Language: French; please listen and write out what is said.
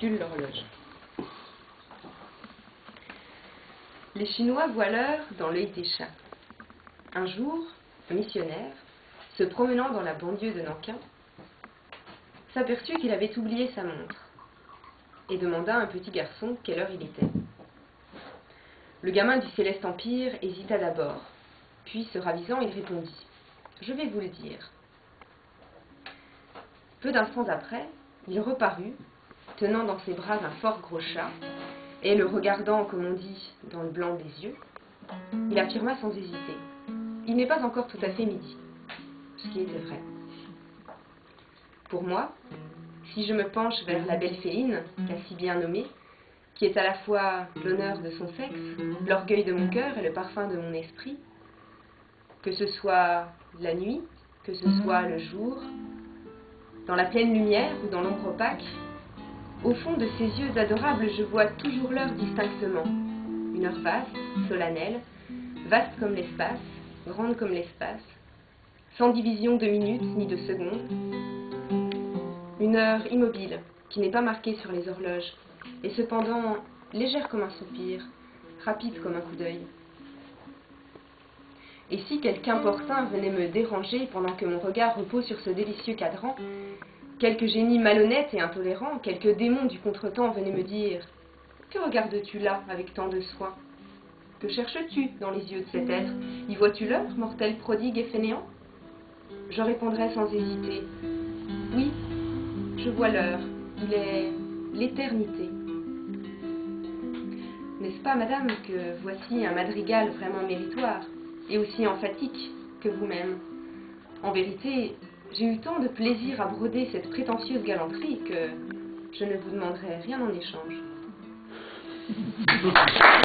calculent l'horloge. Les Chinois voient l'heure dans l'œil des chats. Un jour, un missionnaire, se promenant dans la banlieue de Nankin, s'aperçut qu'il avait oublié sa montre et demanda à un petit garçon quelle heure il était. Le gamin du Céleste Empire hésita d'abord, puis se ravisant, il répondit « Je vais vous le dire ». Peu d'instants après, il reparut, tenant dans ses bras un fort gros chat, et le regardant, comme on dit, dans le blanc des yeux, il affirma sans hésiter « Il n'est pas encore tout à fait midi », ce qui était vrai. Pour moi, si je me penche vers la belle Féline, qu'a si bien nommée, qui est à la fois l'honneur de son sexe, l'orgueil de mon cœur et le parfum de mon esprit, que ce soit la nuit, que ce soit le jour, dans la pleine lumière ou dans l'ombre opaque, au fond de ces yeux adorables, je vois toujours l'heure distinctement. Une heure vaste, solennelle, vaste comme l'espace, grande comme l'espace, sans division de minutes ni de secondes. Une heure immobile, qui n'est pas marquée sur les horloges, et cependant légère comme un soupir, rapide comme un coup d'œil. Et si quelqu'un portin venait me déranger pendant que mon regard repose sur ce délicieux cadran, quelque génie malhonnête et intolérant, quelque démon du contretemps venait me dire « Que regardes-tu là avec tant de soin? Que cherches-tu dans les yeux de cet être? Y vois-tu l'heure, mortel prodigue et fainéant ?» Je répondrais sans hésiter « Oui, je vois l'heure, il est l'éternité. » N'est-ce pas, madame, que voici un madrigal vraiment méritoire, et aussi emphatique que vous-même? En vérité, j'ai eu tant de plaisir à broder cette prétentieuse galanterie que je ne vous demanderai rien en échange.